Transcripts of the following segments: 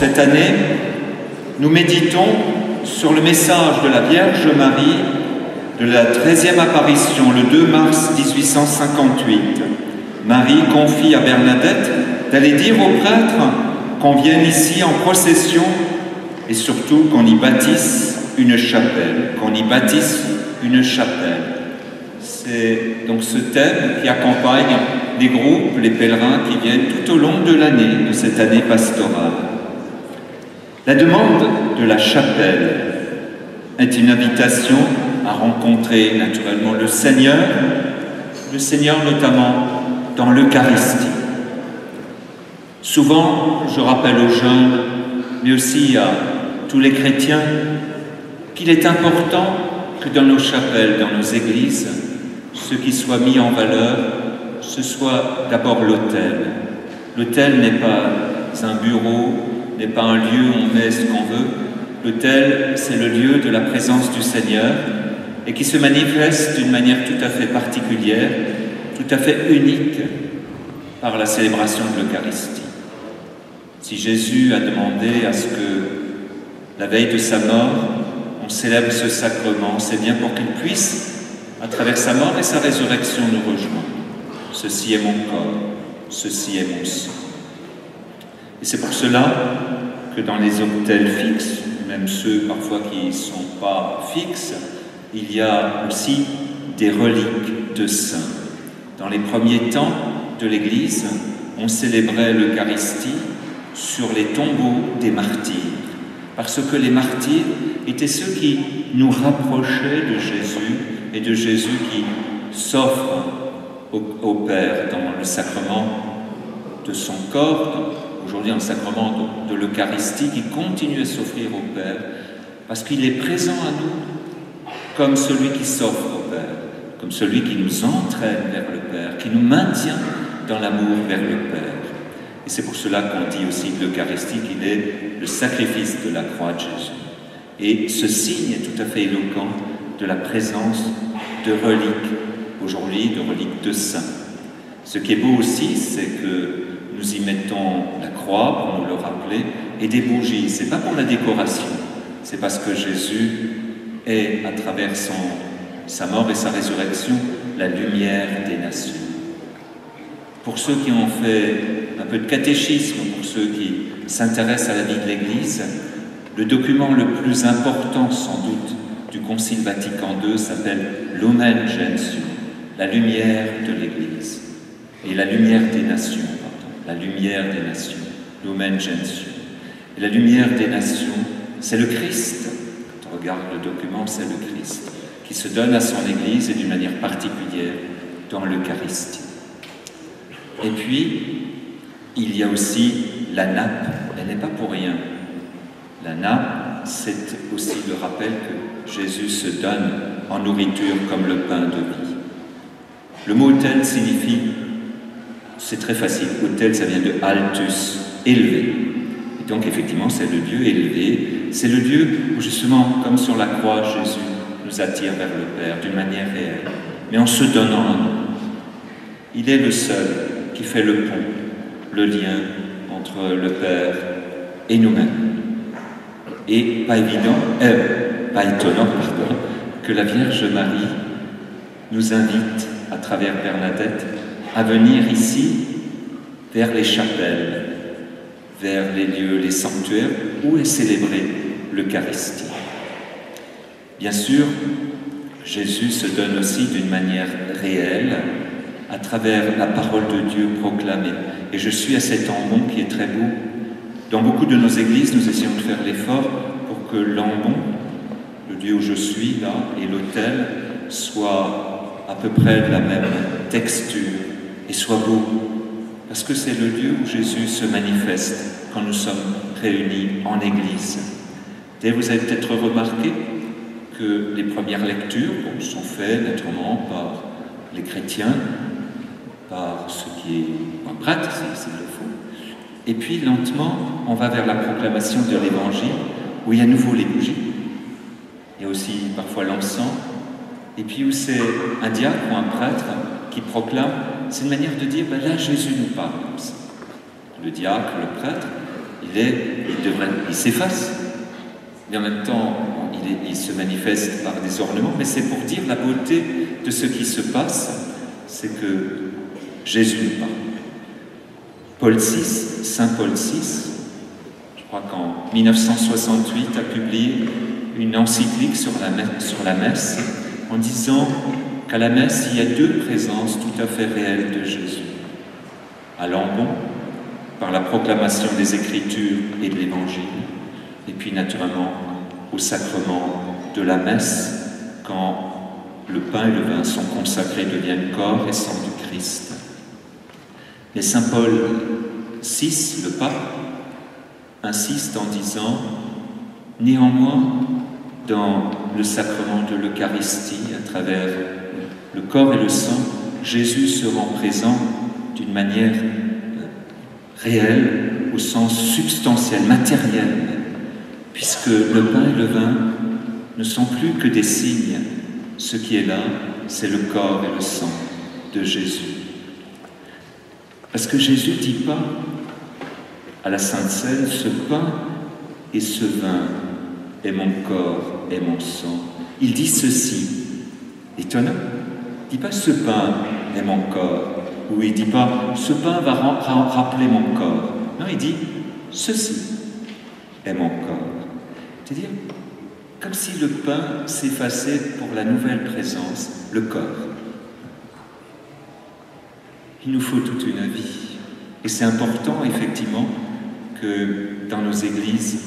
cette année, nous méditons sur le message de la Vierge Marie de la 13e apparition, le 2 mars 1858. Marie confie à Bernadette d'aller dire aux prêtres qu'on vienne ici en procession et surtout qu'on y bâtisse une chapelle, C'est donc ce thème qui accompagne les groupes, les pèlerins qui viennent tout au long de l'année, de cette année pastorale. La demande de la chapelle est une invitation à rencontrer naturellement le Seigneur notamment dans l'Eucharistie. Souvent, je rappelle aux jeunes, mais aussi à tous les chrétiens, qu'il est important que dans nos chapelles, dans nos églises, ce qui soit mis en valeur, ce soit d'abord l'autel. L'autel n'est pas un bureau, n'est pas un lieu où on met ce qu'on veut. L'autel, c'est le lieu de la présence du Seigneur et qui se manifeste d'une manière tout à fait particulière, tout à fait unique par la célébration de l'Eucharistie. Si Jésus a demandé à ce que, la veille de sa mort, on célèbre ce sacrement, c'est bien pour qu'il puisse, à travers sa mort et sa résurrection, nous rejoindre. Ceci est mon corps, ceci est mon sang. Et c'est pour cela que dans les autels fixes, même ceux parfois qui ne sont pas fixes, il y a aussi des reliques de saints. Dans les premiers temps de l'Église, on célébrait l'Eucharistie sur les tombeaux des martyrs, parce que les martyrs étaient ceux qui nous rapprochaient de Jésus et de Jésus qui s'offre au Père dans le sacrement de son corps, aujourd'hui un sacrement de l'Eucharistie qui continue à s'offrir au Père, parce qu'il est présent à nous comme celui qui s'offre au Père, comme celui qui nous entraîne vers le Père, qui nous maintient dans l'amour vers le Père. Et c'est pour cela qu'on dit aussi de l'Eucharistie qu'il est le sacrifice de la croix de Jésus. Et ce signe est tout à fait éloquent de la présence de reliques, aujourd'hui de reliques de saints. Ce qui est beau aussi, c'est que nous y mettons la croix, pour nous le rappeler, et des bougies. Ce n'est pas pour la décoration, c'est parce que Jésus est, à travers sa mort et sa résurrection, la lumière des nations. Pour ceux qui ont fait un peu de catéchisme, pour ceux qui s'intéressent à la vie de l'Église, le document le plus important, sans doute, du Concile Vatican II s'appelle Lumen Gentium, la lumière de l'Église, et la lumière des nations, la lumière des nations, Lumen Gentium. Et la lumière des nations, c'est le Christ. Quand on regarde le document, c'est le Christ, qui se donne à son Église et d'une manière particulière dans l'Eucharistie. Et puis, il y a aussi la nappe, elle n'est pas pour rien. La nappe, c'est aussi le rappel que Jésus se donne en nourriture comme le pain de vie. Le mot autel signifie, c'est très facile, autel ça vient de altus, élevé. Et donc effectivement c'est le lieu élevé, c'est le lieu où justement, comme sur la croix, Jésus nous attire vers le Père d'une manière réelle, mais en se donnant à nous. Il est le seul qui fait le pont, le lien entre le Père et nous-mêmes. Et pas étonnant, que la Vierge Marie nous invite, à travers Bernadette, à venir ici, vers les chapelles, vers les lieux, les sanctuaires, où est célébrée l'Eucharistie. Bien sûr, Jésus se donne aussi d'une manière réelle, à travers la parole de Dieu proclamée. Et je suis à cet ambon qui est très beau. Dans beaucoup de nos églises, nous essayons de faire l'effort pour que l'ambon, le lieu où je suis là, et l'autel, soient à peu près de la même texture et soient beaux. Parce que c'est le lieu où Jésus se manifeste quand nous sommes réunis en église. Et vous avez peut-être remarqué que les premières lectures sont faites naturellement par les chrétiens, par ceux qui est un prêtre, s'il le faut. Et puis, lentement, on va vers la proclamation de l'Évangile, où il y a à nouveau les bougies. Il y a aussi parfois l'encens. Et puis, où c'est un diacre ou un prêtre qui proclame, c'est une manière de dire, ben là, Jésus nous parle comme ça. Le diacre, le prêtre, il s'efface, mais en même temps, il se manifeste par des ornements, mais c'est pour dire la beauté de ce qui se passe, c'est que Jésus nous parle. Saint Paul VI, je crois qu'en 1968, a publié une encyclique sur la messe, en disant qu'à la messe, il y a deux présences tout à fait réelles de Jésus. À l'ambon, par la proclamation des Écritures et de l'Évangile, et puis naturellement au sacrement de la messe, quand le pain et le vin sont consacrés, deviennent corps et sang du Christ. Mais Saint Paul VI, le pape, insiste en disant « Néanmoins, dans le sacrement de l'Eucharistie, à travers le corps et le sang, Jésus se rend présent d'une manière réelle, au sens substantiel, matériel, puisque le pain et le vin ne sont plus que des signes. Ce qui est là, c'est le corps et le sang de Jésus. Parce que Jésus ne dit pas à la Sainte Seine, ce pain et ce vin est mon corps et mon sang. Il dit ceci, étonnant. Il ne dit pas ce pain est mon corps, ou il ne dit pas ce pain va rappeler mon corps. Non, il dit ceci est mon corps. C'est-à-dire, comme si le pain s'effaçait pour la nouvelle présence, le corps. Il nous faut toute une vie. Et c'est important, effectivement, que dans nos églises,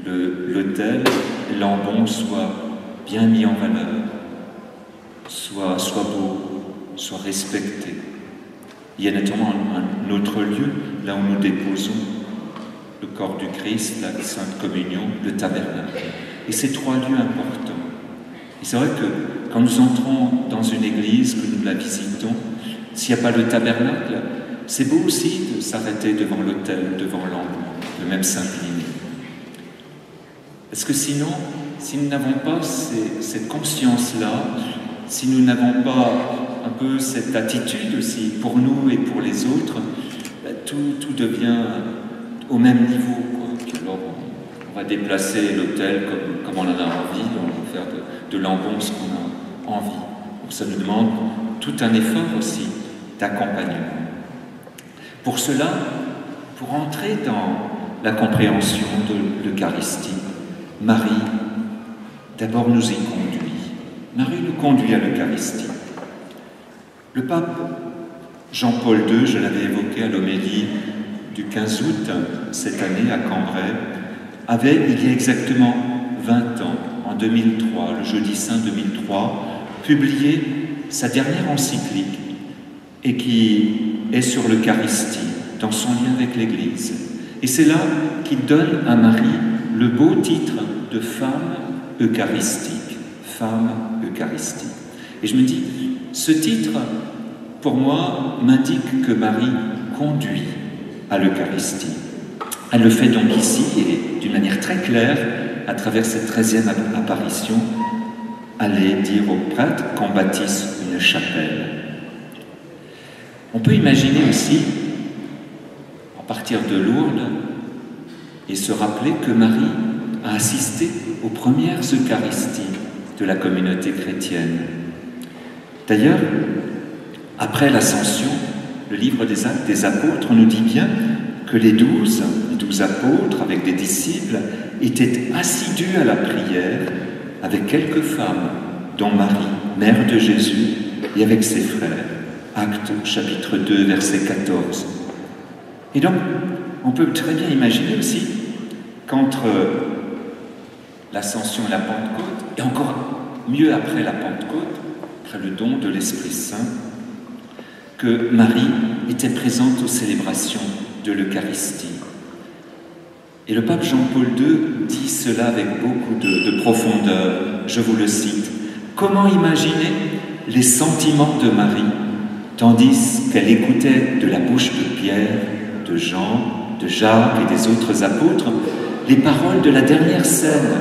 l'autel, l'ambon soit bien mis en valeur, soit beau, soit respecté. Il y a naturellement un autre lieu, là où nous déposons le corps du Christ, la Sainte Communion, le tabernacle. Et ces trois lieux importants. Et c'est vrai que quand nous entrons dans une église, que nous la visitons, s'il n'y a pas le tabernacle, c'est beau aussi de s'arrêter devant l'autel, devant l'ambon, de même s'incliner. Parce que sinon, si nous n'avons pas cette conscience-là, si nous n'avons pas un peu cette attitude aussi pour nous et pour les autres, tout devient au même niveau, quoi. Alors, on va déplacer l'autel comme on en a envie, on va faire de l'ambon ce qu'on a envie. Donc ça nous demande tout un effort aussi d'accompagnement. Pour cela, pour entrer dans la compréhension de l'Eucharistie, Marie, d'abord nous y conduit. Marie nous conduit à l'Eucharistie. Le pape Jean-Paul II, je l'avais évoqué à l'homélie du 15 août cette année à Cambrai, avait, il y a exactement 20 ans, en 2003, le jeudi saint 2003, publié sa dernière encyclique et qui est sur l'Eucharistie, dans son lien avec l'Église. Et c'est là qu'il donne à Marie le beau titre de femme eucharistique. Femme eucharistique. Et je me dis, ce titre, pour moi, m'indique que Marie conduit à l'Eucharistie. Elle le fait donc ici, et d'une manière très claire, à travers cette 13e apparition, aller dire aux prêtres qu'on bâtisse une chapelle. On peut imaginer aussi, à partir de Lourdes, et se rappeler que Marie a assisté aux premières Eucharisties de la communauté chrétienne. D'ailleurs, après l'Ascension, le livre des Actes des Apôtres nous dit bien que les 12 apôtres, avec des disciples, étaient assidus à la prière avec quelques femmes, dont Marie, mère de Jésus, et avec ses frères. Actes chapitre 2, verset 14. Et donc, on peut très bien imaginer aussi qu'entre l'Ascension et la Pentecôte, et encore mieux après la Pentecôte, après le don de l'Esprit Saint, que Marie était présente aux célébrations de l'Eucharistie. Et le pape Jean-Paul II dit cela avec beaucoup de profondeur. Je vous le cite. « Comment imaginer les sentiments de Marie, tandis qu'elle écoutait de la bouche de Pierre, de Jean, de Jacques et des autres apôtres, les paroles de la dernière scène.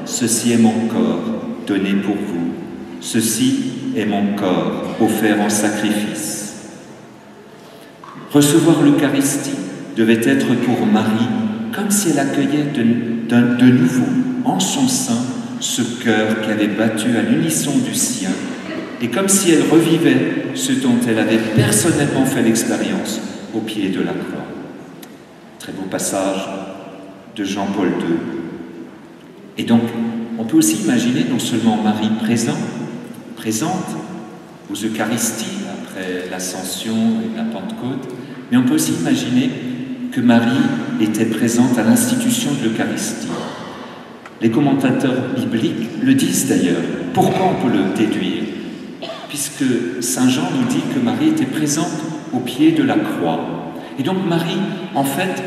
Ceci est mon corps, donné pour vous. Ceci est mon corps, offert en sacrifice. » Recevoir l'Eucharistie devait être pour Marie comme si elle accueillait de nouveau en son sein ce cœur qui avait battu à l'unisson du sien, et comme si elle revivait ce dont elle avait personnellement fait l'expérience au pied de la croix. Très beau passage de Jean-Paul II. Et donc, on peut aussi imaginer non seulement Marie présente aux Eucharisties après l'Ascension et la Pentecôte, mais on peut aussi imaginer que Marie était présente à l'institution de l'Eucharistie. Les commentateurs bibliques le disent d'ailleurs. Pourquoi on peut le déduire? Puisque Saint Jean nous dit que Marie était présente au pied de la croix. Et donc Marie, en fait,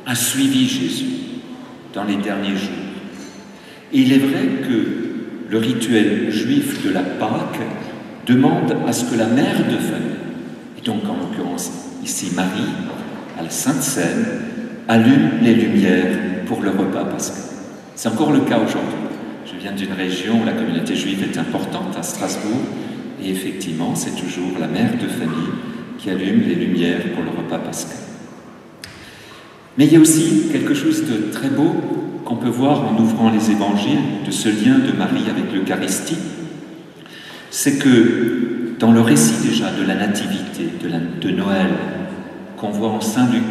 a suivi Jésus dans les derniers jours. Et il est vrai que le rituel juif de la Pâque demande à ce que la mère de famille, et donc en l'occurrence ici Marie, à la Sainte Seine, allume les lumières pour le repas pascal. C'est encore le cas aujourd'hui. Je viens d'une région où la communauté juive est importante, à Strasbourg, et effectivement, c'est toujours la mère de famille qui allume les lumières pour le repas pascal. Mais il y a aussi quelque chose de très beau qu'on peut voir en ouvrant les évangiles, de ce lien de Marie avec l'Eucharistie. C'est que dans le récit déjà de la Nativité, de Noël, qu'on voit en Saint Luc,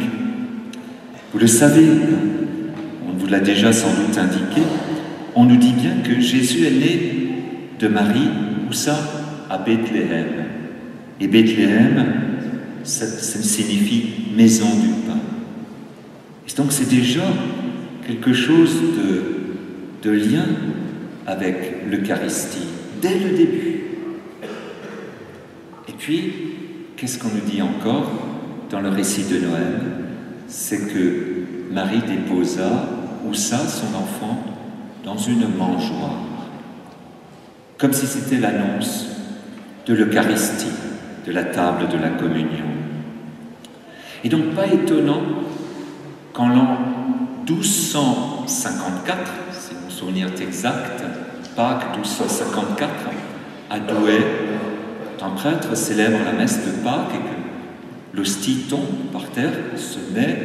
vous le savez, on vous l'a déjà sans doute indiqué, on nous dit bien que Jésus est né de Marie, où ça? À Bethléem. Et Bethléem, ça signifie maison du pain. Et donc c'est déjà quelque chose de lien avec l'Eucharistie, dès le début. Et puis, qu'est-ce qu'on nous dit encore dans le récit de Noël? C'est que Marie déposa, où ça, son enfant, dans une mangeoire. Comme si c'était l'annonce de l'Eucharistie, de la table de la communion. Et donc, pas étonnant qu'en l'an 1254, si mon souvenir est exact, Pâques 1254, à Douai, un prêtre célèbre la messe de Pâques et que l'hostie tombe par terre, se met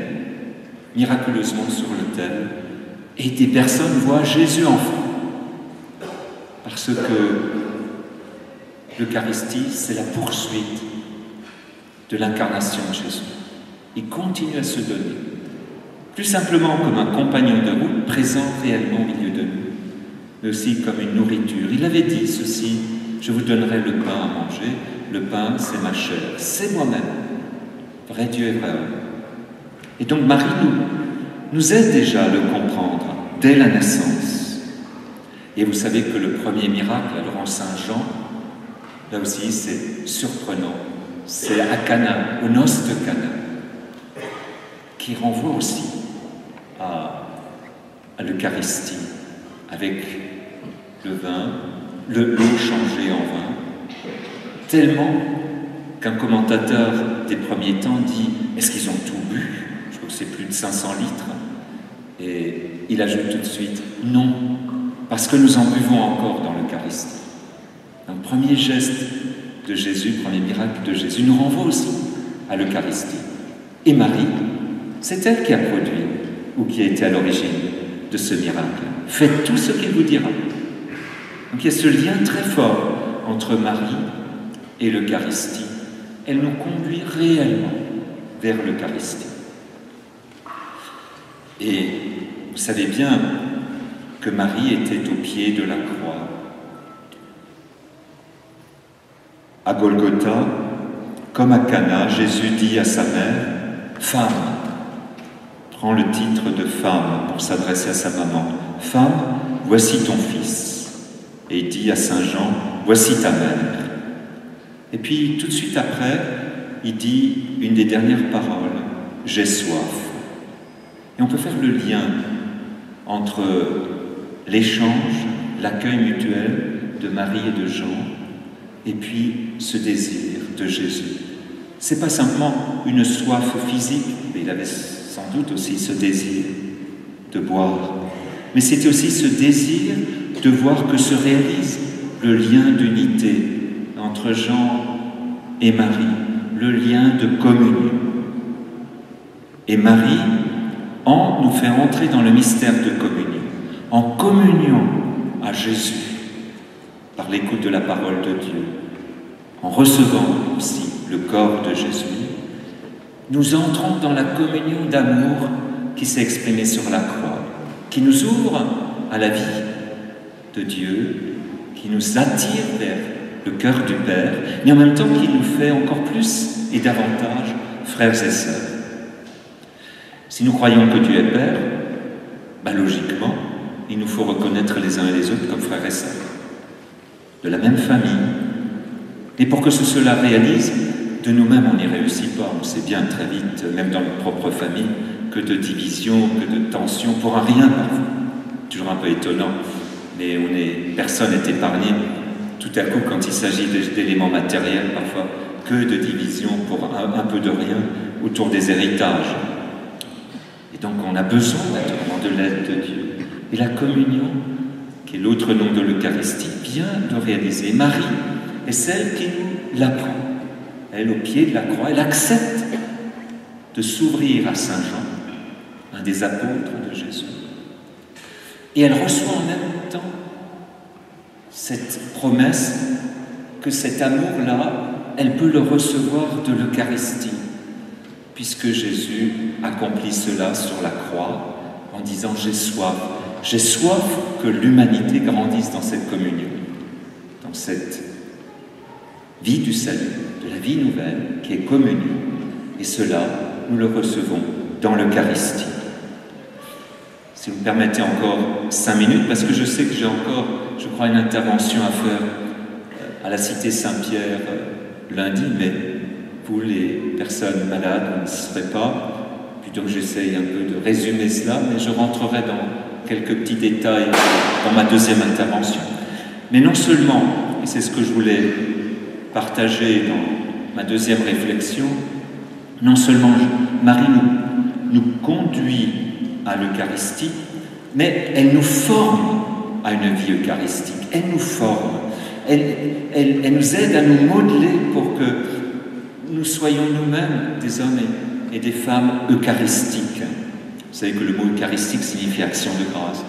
miraculeusement sur l'autel, et des personnes voient Jésus enfant. Parce que l'Eucharistie, c'est la poursuite de l'incarnation de Jésus. Il continue à se donner, plus simplement comme un compagnon de route présent réellement au milieu de nous, mais aussi comme une nourriture. Il avait dit ceci: je vous donnerai le pain à manger, le pain c'est ma chair, c'est moi-même, vrai Dieu et vrai homme. Et donc Marie nous aide déjà à le comprendre dès la naissance. Et vous savez que le premier miracle, alors en Saint Jean, là aussi c'est surprenant, c'est à Cana, aux noces de Cana, qui renvoie aussi à l'Eucharistie, avec le vin, l'eau changée en vin, tellement qu'un commentateur des premiers temps dit: est-ce qu'ils ont tout bu? Je crois que c'est plus de 500 litres. Et il ajoute tout de suite: non, parce que nous en buvons encore dans l'Eucharistie. Un premier geste de Jésus, premier miracle de Jésus, nous renvoie aussi à l'Eucharistie. Et Marie, c'est elle qui a produit ou qui a été à l'origine de ce miracle. Faites tout ce qu'il vous dira. Donc il y a ce lien très fort entre Marie et l'Eucharistie. Elle nous conduit réellement vers l'Eucharistie. Et vous savez bien que Marie était au pied de la croix. À Golgotha, comme à Cana, Jésus dit à sa mère: « Femme », prend le titre de femme pour s'adresser à sa maman. « Femme, voici ton fils ». Et il dit à Saint Jean: « Voici ta mère ». Et puis, tout de suite après, il dit une des dernières paroles: « J'ai soif ». Et on peut faire le lien entre l'échange, l'accueil mutuel de Marie et de Jean, et puis ce désir de Jésus. C'est pas simplement une soif physique, mais il avait sans doute aussi ce désir de boire. Mais c'était aussi ce désir de voir que se réalise le lien d'unité entre Jean et Marie, le lien de communion. Et Marie nous fait entrer dans le mystère de communion, en communion à Jésus, par l'écoute de la parole de Dieu, en recevant aussi le corps de Jésus, nous entrons dans la communion d'amour qui s'est exprimée sur la croix, qui nous ouvre à la vie de Dieu, qui nous attire vers le cœur du Père, mais en même temps qui nous fait encore plus et davantage frères et sœurs. Si nous croyons que Dieu est Père, logiquement, il nous faut reconnaître les uns et les autres comme frères et sœurs, de la même famille. Et pour que cela réalise, de nous-mêmes, on n'y réussit pas. On sait bien très vite, même dans notre propre famille, que de division, que de tension, pour un rien parfois. Toujours un peu étonnant, mais personne n'est épargné. Tout à coup, quand il s'agit d'éléments matériels, parfois, que de division pour un peu de rien autour des héritages. Et donc, on a besoin naturellement de l'aide de Dieu. Et la communion, qui est l'autre nom de l'Eucharistie, vient de réaliser. Marie est celle qui nous l'apprend. Elle, au pied de la croix, elle accepte de s'ouvrir à Saint Jean, un des apôtres de Jésus. Et elle reçoit en même temps cette promesse que cet amour-là, elle peut le recevoir de l'Eucharistie, puisque Jésus accomplit cela sur la croix en disant « J'ai soif que l'humanité grandisse dans cette communion, dans cette vie du salut, de la vie nouvelle qui est communion. » Et cela, nous le recevons dans l'Eucharistie. Si vous me permettez encore 5 minutes, parce que je sais que j'ai encore, je crois, une intervention à faire à la Cité Saint-Pierre lundi, mais vous, les personnes malades, vous ne serez pas. Puis donc j'essaye un peu de résumer cela, mais je rentrerai dans quelques petits détails dans ma deuxième intervention. Mais non seulement, et c'est ce que je voulais partager dans ma deuxième réflexion, non seulement Marie nous conduit à l'Eucharistie, mais elle nous forme à une vie eucharistique. Elle nous forme. Elle nous aide à nous modeler pour que nous soyons nous-mêmes des hommes et des femmes eucharistiques. Vous savez que le mot eucharistique signifie action de grâce.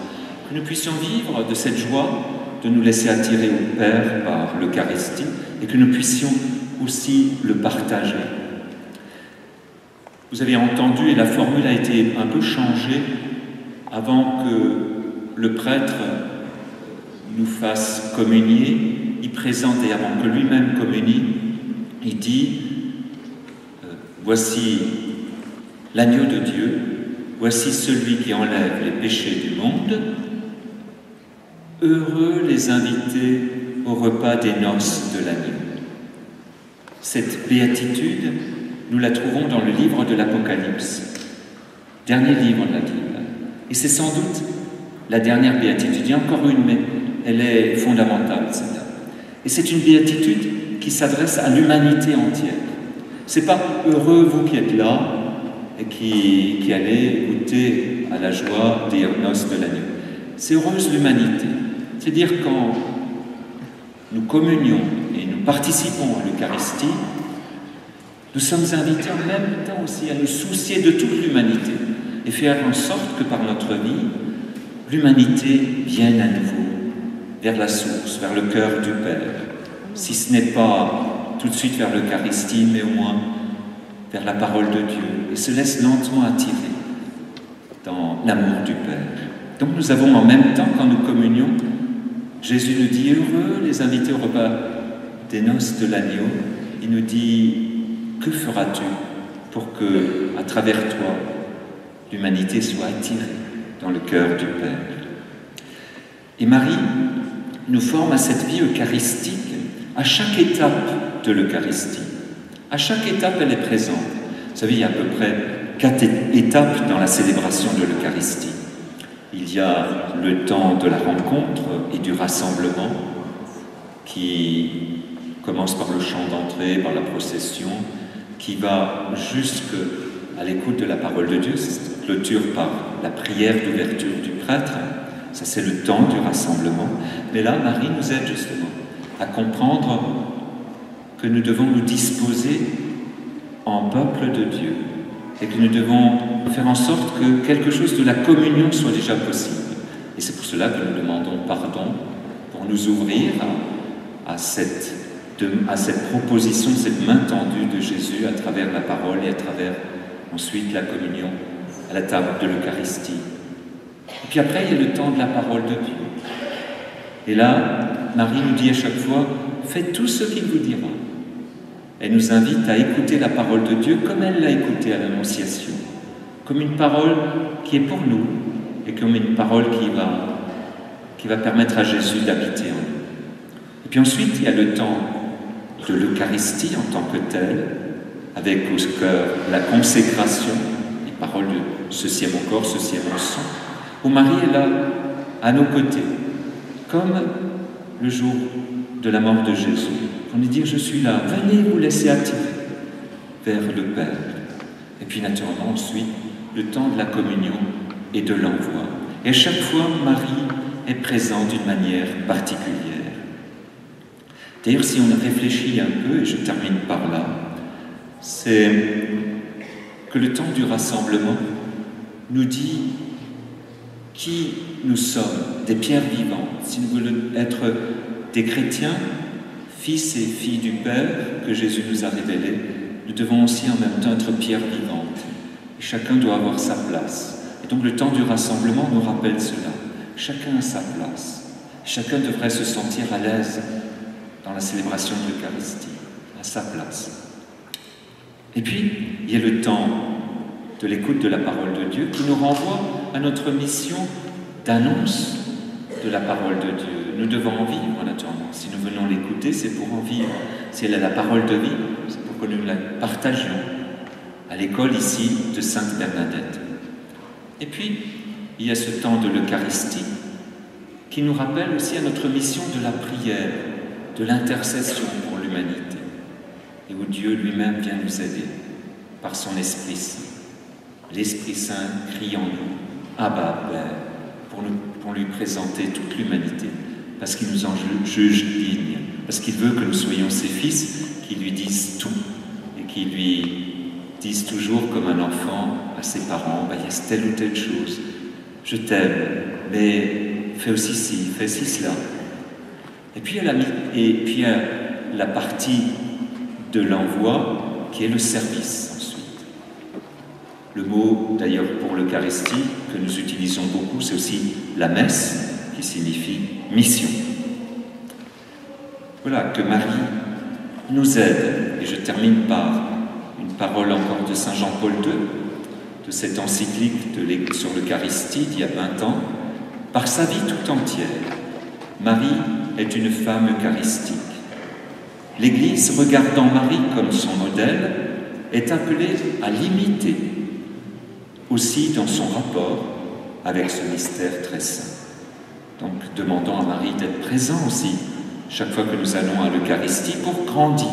Que nous puissions vivre de cette joie de nous laisser attirer au Père par l'Eucharistie et que nous puissions aussi le partager. Vous avez entendu, et la formule a été un peu changée avant que le prêtre nous fasse communier. Il présente, et avant que lui-même communie, il dit voici l'agneau de Dieu, voici celui qui enlève les péchés du monde. Heureux les invités au repas des noces de l'agneau. Cette béatitude, nous la trouvons dans le livre de l'Apocalypse, dernier livre de la Bible. Et c'est sans doute la dernière béatitude. Il y a encore une, mais elle est fondamentale, celle-là. Et c'est une béatitude qui s'adresse à l'humanité entière. C'est pas heureux vous qui êtes là et qui allez goûter à la joie des noces de l'agneau. C'est heureuse l'humanité. C'est-à-dire quand nous communions et nous participons à l'Eucharistie, nous sommes invités en même temps aussi à nous soucier de toute l'humanité et faire en sorte que par notre vie, l'humanité vienne à nouveau vers la source, vers le cœur du Père. Si ce n'est pas tout de suite vers l'Eucharistie, mais au moins vers la parole de Dieu, et se laisse lentement attirer dans l'amour du Père. Donc nous avons en même temps, quand nous communions, Jésus nous dit « Heureux les invités au repas des noces de l'agneau ». Il nous dit « Que feras-tu pour que, à travers toi, l'humanité soit attirée dans le cœur du Père ?» Et Marie nous forme à cette vie eucharistique à chaque étape de l'Eucharistie. À chaque étape, elle est présente. Vous savez, il y a à peu près 4 étapes dans la célébration de l'Eucharistie. Il y a le temps de la rencontre et du rassemblement qui commence par le chant d'entrée, par la procession, qui va jusqu'à l'écoute de la parole de Dieu, se clôture par la prière d'ouverture du prêtre. Ça, c'est le temps du rassemblement. Mais là, Marie nous aide justement à comprendre que nous devons nous disposer en peuple de Dieu et que nous devons faire en sorte que quelque chose de la communion soit déjà possible. Et c'est pour cela que nous demandons pardon, pour nous ouvrir à cette proposition, cette main tendue de Jésus à travers la parole et à travers ensuite la communion à la table de l'Eucharistie. Et puis après, il y a le temps de la parole de Dieu. Et là, Marie nous dit à chaque fois, faites tout ce qu'il vous dira. Elle nous invite à écouter la parole de Dieu comme elle l'a écoutée à l'Annonciation, comme une parole qui est pour nous et comme une parole qui va permettre à Jésus d'habiter en nous. Et puis ensuite, il y a le temps de l'Eucharistie en tant que telle, avec au cœur la consécration, les paroles de ceci est mon corps, ceci est mon sang, où Marie est là, à nos côtés, comme le jour de la mort de Jésus, pour nous dire, je suis là, venez vous laisser attirer vers le Père. Et puis naturellement ensuite, le temps de la communion et de l'envoi. Et à chaque fois, Marie est présente d'une manière particulière. D'ailleurs, si on réfléchit un peu, et je termine par là, c'est que le temps du rassemblement nous dit qui nous sommes, des pierres vivantes. Si nous voulons être des chrétiens, fils et filles du Père que Jésus nous a révélés, nous devons aussi en même temps être pierres vivantes. Et chacun doit avoir sa place. Et donc le temps du rassemblement nous rappelle cela. Chacun a sa place. Chacun devrait se sentir à l'aise dans la célébration de l'Eucharistie, à sa place. Et puis, il y a le temps de l'écoute de la parole de Dieu qui nous renvoie à notre mission d'annonce de la parole de Dieu. Nous devons en vivre, naturellement. Si nous venons l'écouter, c'est pour en vivre. Si elle a la parole de vie, c'est pour que nous la partagions à l'école ici de Sainte Bernadette. Et puis, il y a ce temps de l'Eucharistie qui nous rappelle aussi à notre mission de la prière, de l'intercession pour l'humanité, et où Dieu lui-même vient nous aider par son Esprit Saint. L'Esprit Saint crie en nous, Abba, Père, pour lui présenter toute l'humanité, parce qu'il nous en juge dignes, parce qu'il veut que nous soyons ses fils, qui lui disent tout, et qui lui disent toujours comme un enfant à ses parents, il y a telle ou telle chose, je t'aime, mais fais aussi ci, fais ci, cela. Et puis il y a la partie de l'envoi qui est le service ensuite. Le mot d'ailleurs pour l'Eucharistie que nous utilisons beaucoup, c'est aussi la messe qui signifie mission. Voilà, que Marie nous aide. Et je termine par une parole encore de Saint Jean-Paul II, de cette encyclique sur l'Eucharistie d'il y a 20 ans. Par sa vie tout entière, Marie est une femme eucharistique. L'Église, regardant Marie comme son modèle, est appelée à l'imiter, aussi dans son rapport avec ce mystère très saint. Donc, demandons à Marie d'être présente aussi, chaque fois que nous allons à l'Eucharistie, pour grandir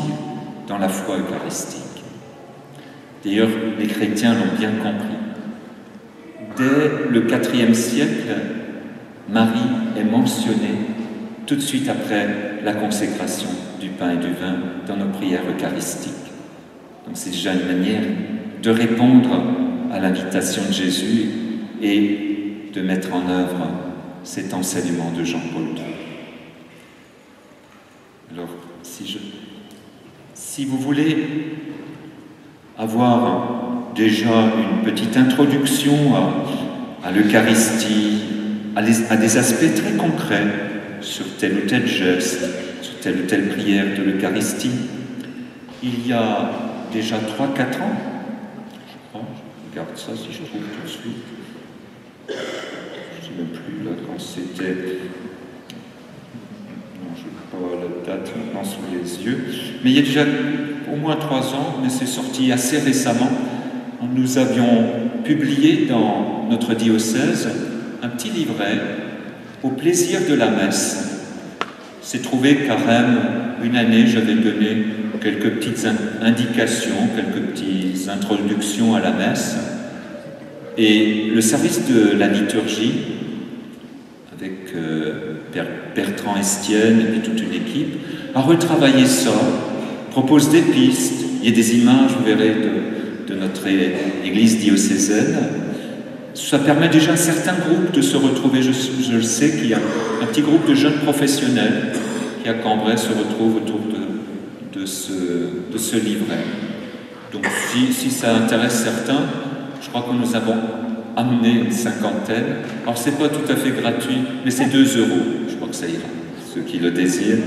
dans la foi eucharistique. D'ailleurs, les chrétiens l'ont bien compris. Dès le IVe siècle, Marie est mentionnée tout de suite après la consécration du pain et du vin dans nos prières eucharistiques. Donc c'est déjà une manière de répondre à l'invitation de Jésus et de mettre en œuvre cet enseignement de Jean-Paul II. Alors, si vous voulez avoir déjà une petite introduction à l'Eucharistie, à des aspects très concrets sur tel ou tel geste, sur telle ou telle prière de l'Eucharistie, il y a déjà 3-4 ans, je crois, je regarde ça si je trouve tout de suite, je ne sais même plus là quand c'était, non je n'ai pas la date maintenant sous les yeux, mais il y a déjà au moins 3 ans, mais c'est sorti assez récemment, nous avions publié dans notre diocèse un petit livret au plaisir de la messe. C'est trouvé carême, une année, j'avais donné quelques petites indications, quelques petites introductions à la messe. Et le service de la liturgie, avec Bertrand Estienne et puis toute une équipe, a retravaillé ça, propose des pistes. Il y a des images, vous verrez, de notre Église diocésaine. Ça permet déjà à certains groupes de se retrouver. Je sais qu'il y a un petit groupe de jeunes professionnels qui à Cambrai se retrouvent autour de ce livret. Donc si ça intéresse certains, je crois que nous avons amené une cinquantaine. Alors c'est pas tout à fait gratuit, mais c'est 2 €. Je crois que ça ira. Ceux qui le désirent,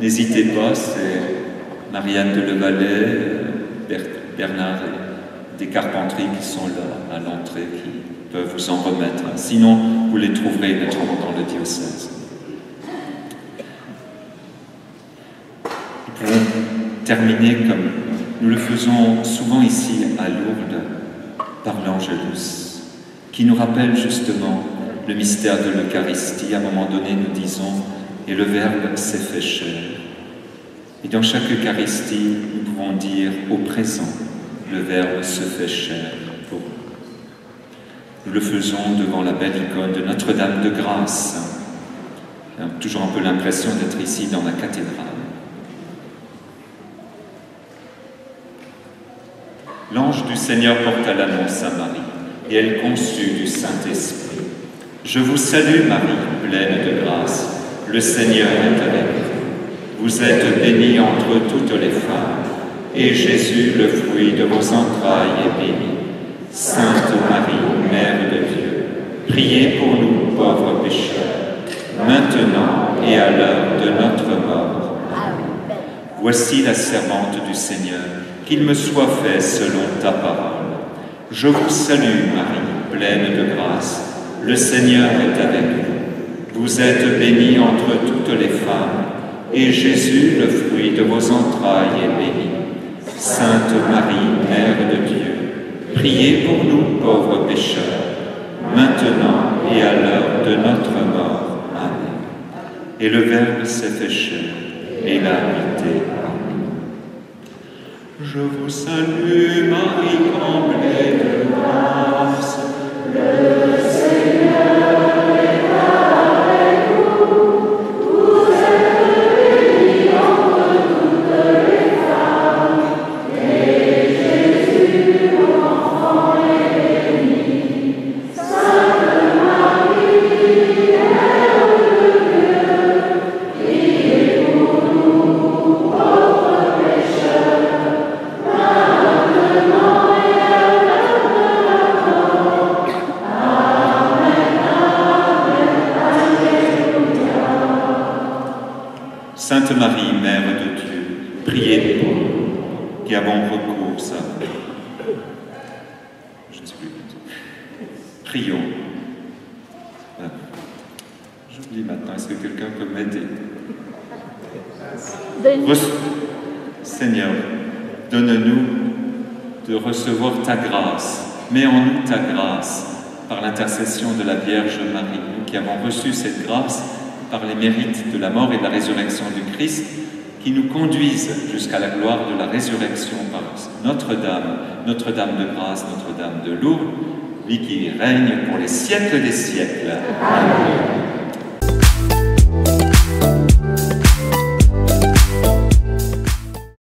n'hésitez pas, c'est Marianne de Levalet, Bernard des Carpenteries qui sont là à l'entrée, qui peuvent vous en remettre. Sinon, vous les trouverez naturellement dans le diocèse. Nous pouvons terminer comme nous le faisons souvent ici à Lourdes par l'Angelus, qui nous rappelle justement le mystère de l'Eucharistie. À un moment donné, nous disons « Et le Verbe s'est fait chair ». Et dans chaque Eucharistie, nous pouvons dire au présent, le Verbe se fait chair pour nous. Nous le faisons devant la belle icône de Notre-Dame de Grâce. On a toujours un peu l'impression d'être ici dans la cathédrale. L'ange du Seigneur porta l'annonce à Marie, et elle conçut du Saint-Esprit. Je vous salue Marie, pleine de grâce, le Seigneur est avec vous. Vous êtes bénie entre toutes les femmes, et Jésus, le fruit de vos entrailles, est béni. Sainte Marie, Mère de Dieu, priez pour nous pauvres pécheurs, maintenant et à l'heure de notre mort. Amen. Voici la servante du Seigneur, qu'il me soit fait selon ta parole. Je vous salue Marie, pleine de grâce, le Seigneur est avec vous. Vous êtes bénie entre toutes les femmes, et Jésus, le fruit de vos entrailles, est béni. Sainte Marie, Mère de Dieu, priez pour nous pauvres pécheurs, maintenant et à l'heure de notre mort. Amen. Et le Verbe s'est fait chair, et l'a habité. Je vous salue, Marie, comblée de grâce, le Seigneur est avec vous. Vous êtes bénie entre toutes les femmes, et Jésus, l'enfant, est béni. Sainte Marie, Mère de Dieu, priez pour nous, pauvres pécheurs, Sainte Marie, Mère de Dieu, priez pour nous qui avons recours à vous. Je ne sais plus. Prions. J'oublie maintenant, est-ce que quelqu'un peut m'aider? Seigneur, donne-nous de recevoir ta grâce. Mets en nous ta grâce par l'intercession de la Vierge Marie, nous qui avons reçu cette grâce par les mérites de la mort et de la résurrection du Christ, qui nous conduisent jusqu'à la gloire de la résurrection par Notre-Dame, Notre-Dame de grâce, Notre-Dame de Lourdes, lui qui règne pour les siècles des siècles. Amen.